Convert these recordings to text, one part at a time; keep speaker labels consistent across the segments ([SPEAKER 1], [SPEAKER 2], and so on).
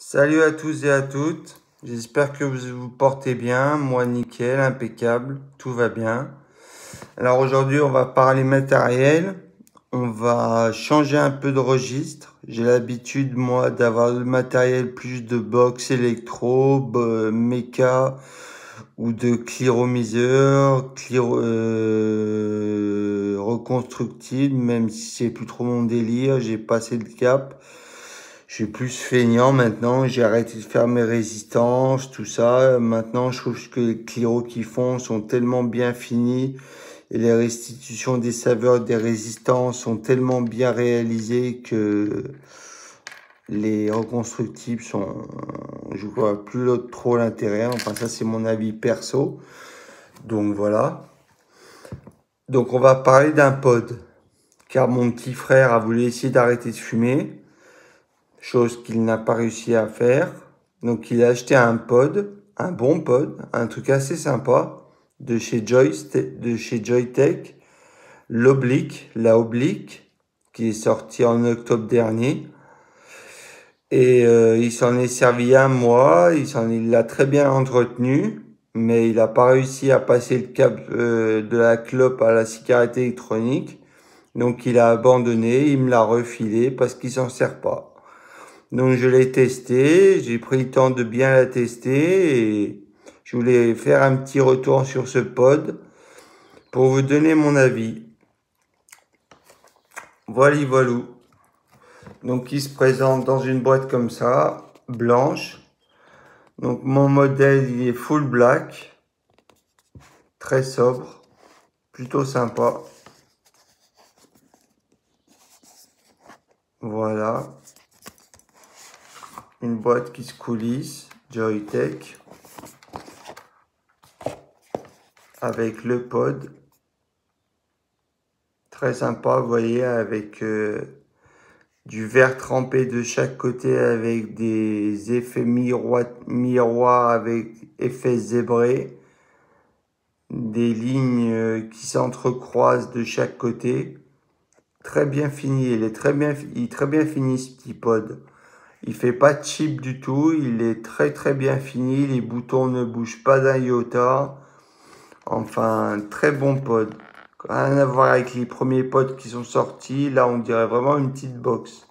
[SPEAKER 1] Salut à tous et à toutes, j'espère que vous vous portez bien, moi nickel, impeccable, tout va bien. Alors aujourd'hui on va parler matériel, on va changer un peu de registre. J'ai l'habitude moi d'avoir le matériel plus de box électro, méca ou de clearomiseur, reconstructible, même si c'est plus trop mon délire, j'ai passé le cap. Je suis plus feignant maintenant, j'ai arrêté de faire mes résistances, tout ça. Maintenant, je trouve que les cliros qui font sont tellement bien finis et les restitutions des saveurs des résistances sont tellement bien réalisées que les reconstructibles sont, je vois plus trop l'intérêt. Enfin, ça, c'est mon avis perso. Donc voilà. Donc on va parler d'un pod, car mon petit frère a voulu essayer d'arrêter de fumer. Chose qu'il n'a pas réussi à faire. Donc il a acheté un pod, un bon pod, un truc assez sympa de chez Joytech, la oblique, qui est sortie en octobre dernier. Et il s'en est servi un mois, il l'a très bien entretenu, mais il n'a pas réussi à passer le cap de la clope à la cigarette électronique. Donc il a abandonné, il me l'a refilé parce qu'il s'en sert pas. Donc je l'ai testé, j'ai pris le temps de bien la tester et je voulais faire un petit retour sur ce pod pour vous donner mon avis. Voilà, voilou. Donc il se présente dans une boîte comme ça, blanche. Donc mon modèle il est full black, très sobre, plutôt sympa. Voilà. Une boîte qui se coulisse, Joytech, avec le pod. Très sympa, vous voyez, avec du verre trempé de chaque côté avec des effets miroirs avec effets zébrés. Des lignes qui s'entrecroisent de chaque côté. Très bien fini, il est très bien fini ce petit pod. Il fait pas cheap du tout, il est très bien fini, les boutons ne bougent pas d'un iota. Enfin, très bon pod. Rien à voir avec les premiers pods qui sont sortis, là on dirait vraiment une petite box.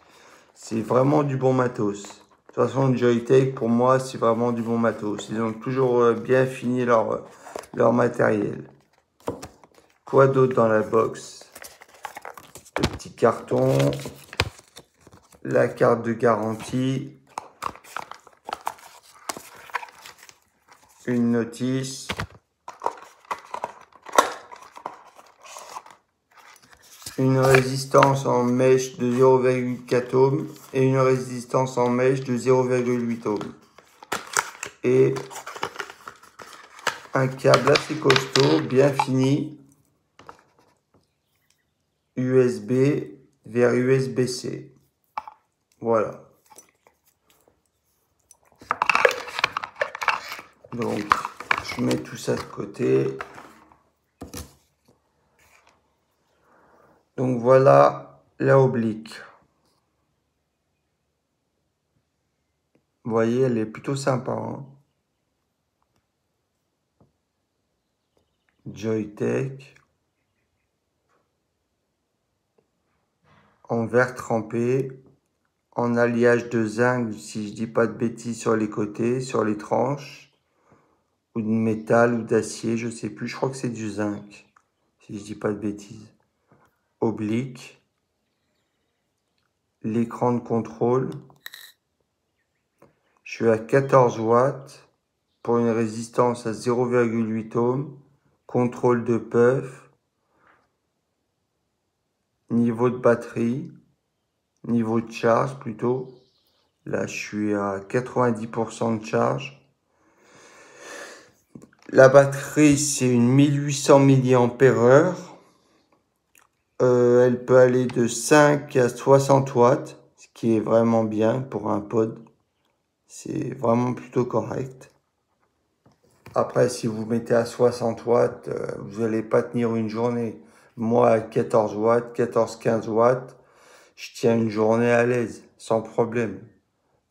[SPEAKER 1] C'est vraiment du bon matos. De toute façon, Joytech, pour moi, c'est vraiment du bon matos. Ils ont toujours bien fini leur matériel. Quoi d'autre dans la box? Le petit carton, la carte de garantie, une notice, une résistance en mèche de 0,4 ohms et une résistance en mèche de 0,8 ohms. Et un câble assez costaud, bien fini, USB vers USB-C. Voilà. Donc, je mets tout ça de côté. Donc voilà la oblique. Vous voyez, elle est plutôt sympa. Hein. Joytech. En verre trempé. En alliage de zinc, si je dis pas de bêtises, sur les côtés, sur les tranches. Ou de métal ou d'acier, je sais plus. Je crois que c'est du zinc. Si je dis pas de bêtises. Oblique. L'écran de contrôle. Je suis à 14 watts pour une résistance à 0,8 ohms. Contrôle de puff. Niveau de batterie. Niveau de charge plutôt. Là, je suis à 90% de charge. La batterie, c'est une 1800 mAh. Elle peut aller de 5 à 60 watts, ce qui est vraiment bien pour un pod. C'est vraiment plutôt correct. Après, si vous mettez à 60 watts, vous n'allez pas tenir une journée. Moi, à 14 watts, 14-15 watts, je tiens une journée à l'aise, sans problème.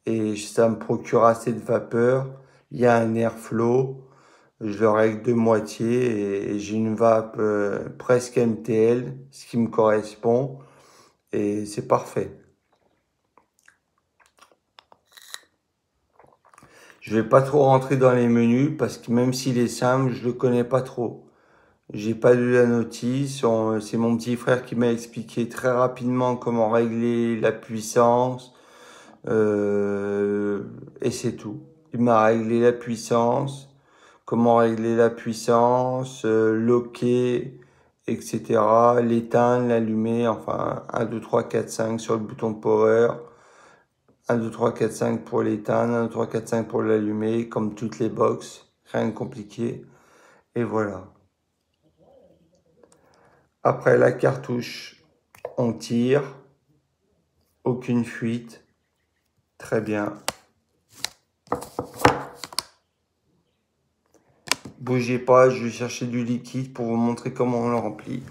[SPEAKER 1] et ça me procure assez de vapeur. Il y a un airflow, je le règle de moitié et j'ai une vape presque MTL, ce qui me correspond et c'est parfait. Je vais pas trop rentrer dans les menus parce que même s'il est simple, je le connais pas trop. J'ai pas lu la notice, c'est mon petit frère qui m'a expliqué très rapidement comment régler la puissance, et c'est tout. Il m'a réglé la puissance, comment régler la puissance, locker, etc. L'éteindre, l'allumer, enfin 1, 2, 3, 4, 5 sur le bouton power. 1, 2, 3, 4, 5 pour l'éteindre, 1, 2, 3, 4, 5 pour l'allumer, comme toutes les box, rien de compliqué. Et voilà. Après la cartouche, on tire, aucune fuite, très bien. Bougez pas, je vais chercher du liquide pour vous montrer comment on le remplit.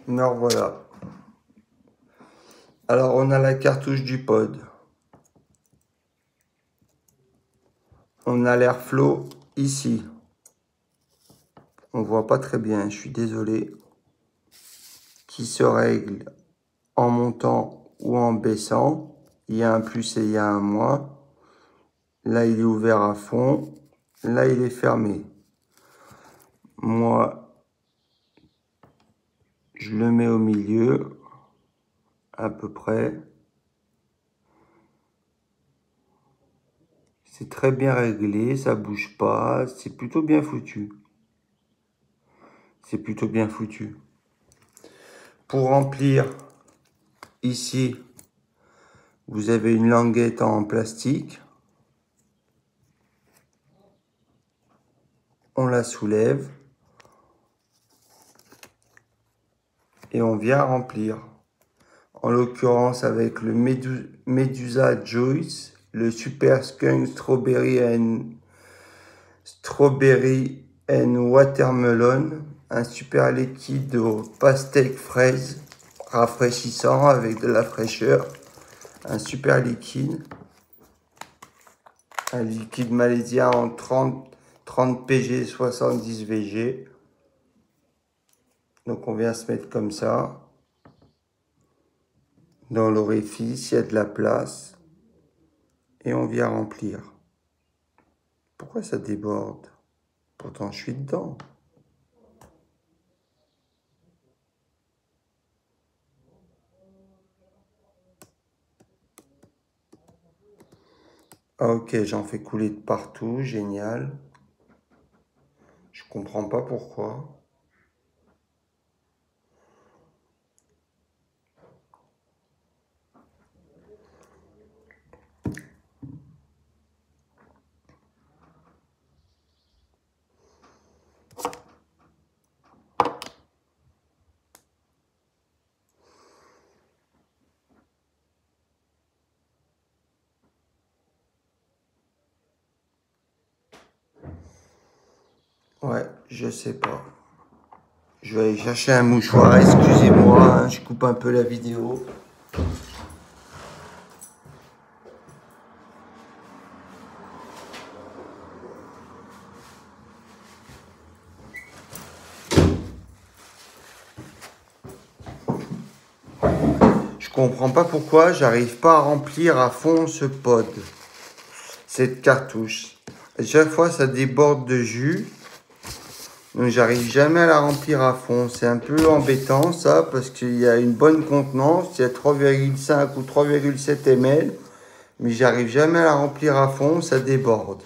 [SPEAKER 1] Alors voilà. Alors on a la cartouche du pod. On a l'airflow ici. On voit pas très bien, je suis désolé. Qui se règle en montant ou en baissant. Il y a un plus et il y a un moins. Là, il est ouvert à fond. Là, il est fermé. Moi, je le mets au milieu, à peu près. C'est très bien réglé, ça bouge pas. C'est plutôt bien foutu. C'est plutôt bien foutu. Pour remplir, ici, vous avez une languette en plastique. On la soulève. Et on vient remplir. En l'occurrence avec le Medusa Joyce, le Super Skunk Strawberry and Watermelon, un super liquide au pastèque fraise, rafraîchissant avec de la fraîcheur, un super liquide, un liquide malaisien en 30 PG, 70 VG. Donc on vient se mettre comme ça. Dans l'orifice, il y a de la place. Et on vient remplir. Pourquoi ça déborde? Pourtant, je suis dedans. Ah, ok, j'en fais couler de partout. Génial. Je comprends pas pourquoi. Ouais, je sais pas. Je vais aller chercher un mouchoir. Excusez-moi, hein, je coupe un peu la vidéo. Je comprends pas pourquoi j'arrive pas à remplir à fond ce pod, cette cartouche. À chaque fois, ça déborde de jus. Donc, j'arrive jamais à la remplir à fond. C'est un peu embêtant, ça, parce qu'il y a une bonne contenance. Il y a 3,5 ou 3,7 ml. Mais j'arrive jamais à la remplir à fond, ça déborde.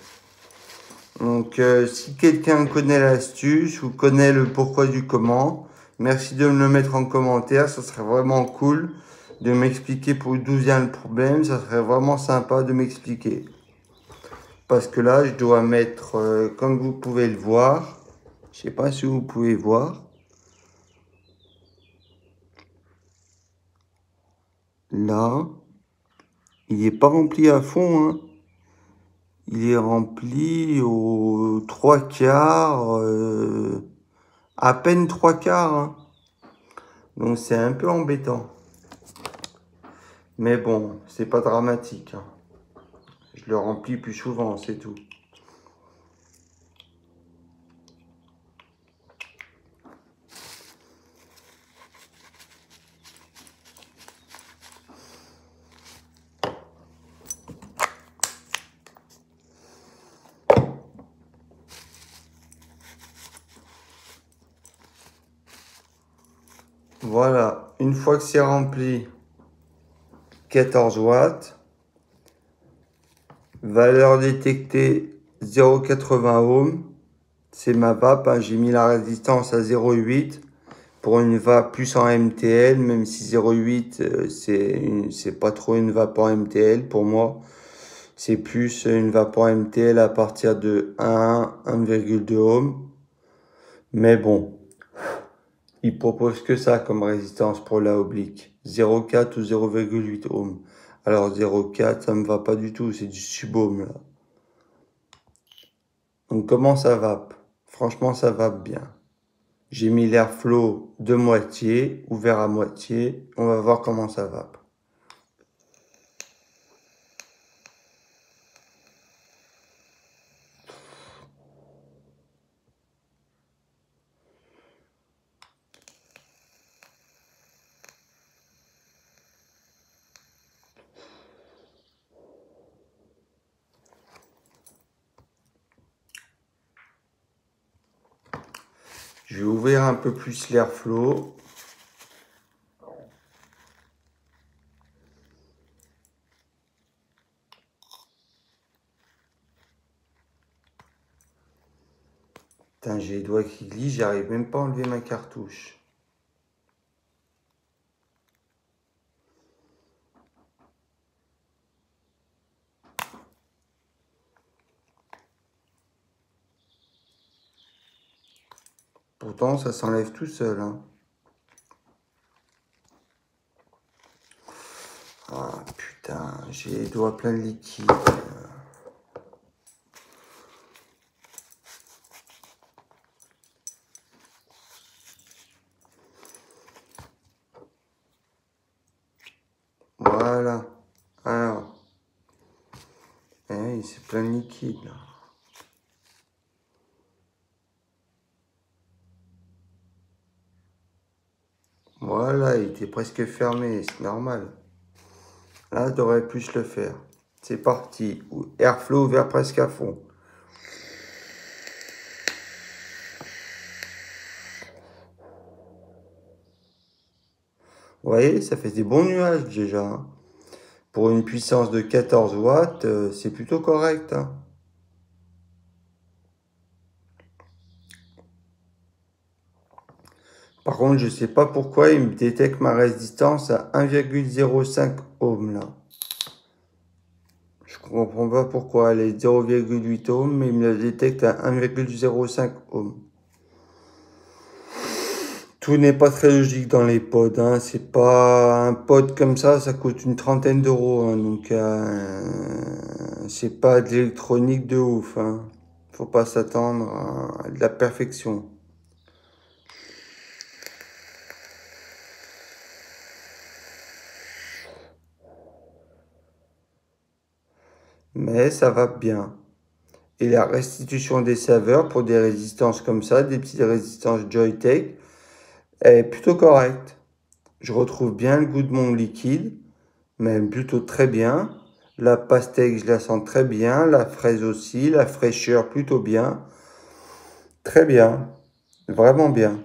[SPEAKER 1] Donc, si quelqu'un connaît l'astuce ou connaît le pourquoi du comment, merci de me le mettre en commentaire. Ça serait vraiment cool de m'expliquer pour d'où vient le problème. Ça serait vraiment sympa de m'expliquer. Parce que là, je dois mettre, comme vous pouvez le voir, je sais pas si vous pouvez voir, là, il n'est pas rempli à fond, hein. il est rempli aux 3/4, à peine 3/4, hein. Donc c'est un peu embêtant. Mais bon, c'est pas dramatique, hein. Je le remplis plus souvent, c'est tout. Voilà, une fois que c'est rempli, 14 watts. Valeur détectée 0,80 ohms. C'est ma vape, hein. J'ai mis la résistance à 0,8 pour une vape plus en MTL, même si 0,8 c'est pas trop une vape en MTL pour moi. C'est plus une vape en MTL à partir de 1,2 ohms. Mais bon, il propose que ça comme résistance pour la oblique. 0,4 ou 0,8 ohms. Alors 0,4, ça me va pas du tout, c'est du sub-ohm là. Donc comment ça vape? Franchement, ça vape bien. J'ai mis l'airflow de moitié, ouvert à moitié. On va voir comment ça vape. Je vais ouvrir un peu plus l'airflow. Putain, j'ai les doigts qui glissent, j'arrive même pas à enlever ma cartouche. Pourtant, ça s'enlève tout seul, hein. Ah putain, j'ai les doigts pleins de liquide. Voilà. Alors. Eh, c'est plein de liquide, là. Voilà, il était presque fermé, c'est normal. Là, t'aurais pu le faire. C'est parti. Airflow ouvert presque à fond. Vous voyez, ça fait des bons nuages déjà, hein. Pour une puissance de 14 watts, c'est plutôt correct, hein. Par contre, je sais pas pourquoi il me détecte ma résistance à 1,05 ohms là. Je comprends pas pourquoi. Elle est 0,8 ohms, mais il me la détecte à 1,05 ohms. Tout n'est pas très logique dans les pods, hein. C'est pas un pod comme ça coûte une trentaine d'euros, hein. Donc c'est pas de l'électronique de ouf, hein. Faut pas s'attendre à de la perfection. Mais ça va bien. Et la restitution des saveurs pour des résistances comme ça, des petites résistances Joytech, est plutôt correcte. Je retrouve bien le goût de mon liquide, même plutôt très bien. La pastèque, je la sens très bien. La fraise aussi, la fraîcheur plutôt bien. Très bien, vraiment bien.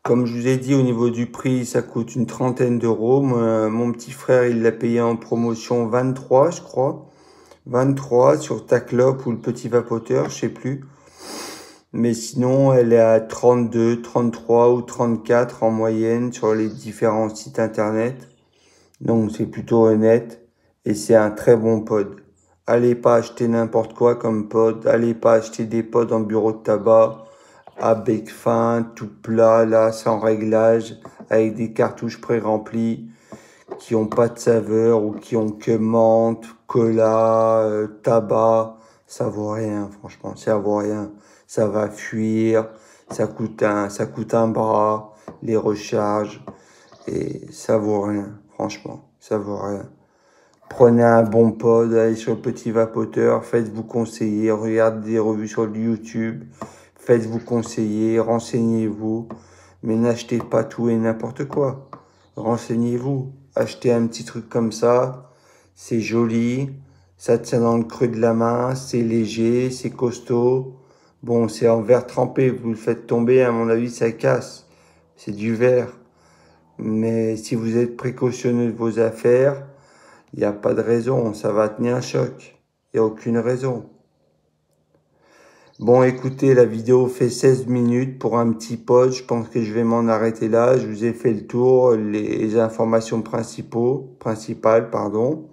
[SPEAKER 1] Comme je vous ai dit, au niveau du prix, ça coûte une trentaine d'euros. Mon petit frère, il l'a payé en promotion 23, je crois. 23 sur Taclop ou le petit vapoteur, je sais plus. Mais sinon, elle est à 32, 33 ou 34 en moyenne sur les différents sites internet. Donc, c'est plutôt honnête. et c'est un très bon pod. Allez pas acheter n'importe quoi comme pod, allez pas acheter des pods en bureau de tabac, à bec fin, tout plat, là, sans réglage, avec des cartouches pré-remplies, qui ont pas de saveur, ou qui ont que menthe, cola, tabac. Ça vaut rien, franchement, ça vaut rien. Ça va fuir, ça coûte un bras, les recharges, et ça vaut rien, franchement, ça vaut rien. Prenez un bon pod, allez sur le petit vapoteur, faites-vous conseiller, regardez des revues sur YouTube, faites-vous conseiller, renseignez-vous, mais n'achetez pas tout et n'importe quoi. Renseignez-vous, achetez un petit truc comme ça, c'est joli, ça tient dans le creux de la main, c'est léger, c'est costaud. Bon, c'est en verre trempé, vous le faites tomber, à mon avis, ça casse. C'est du verre. Mais si vous êtes précautionneux de vos affaires, il n'y a pas de raison, ça va tenir un choc. Il n'y a aucune raison. Bon, écoutez, la vidéo fait 16 minutes pour un petit pod. Je pense que je vais m'en arrêter là. Je vous ai fait le tour, les informations principales, pardon.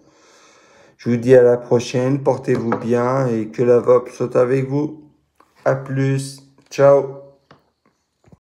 [SPEAKER 1] Je vous dis à la prochaine, portez-vous bien et que la vape soit avec vous. À plus, ciao.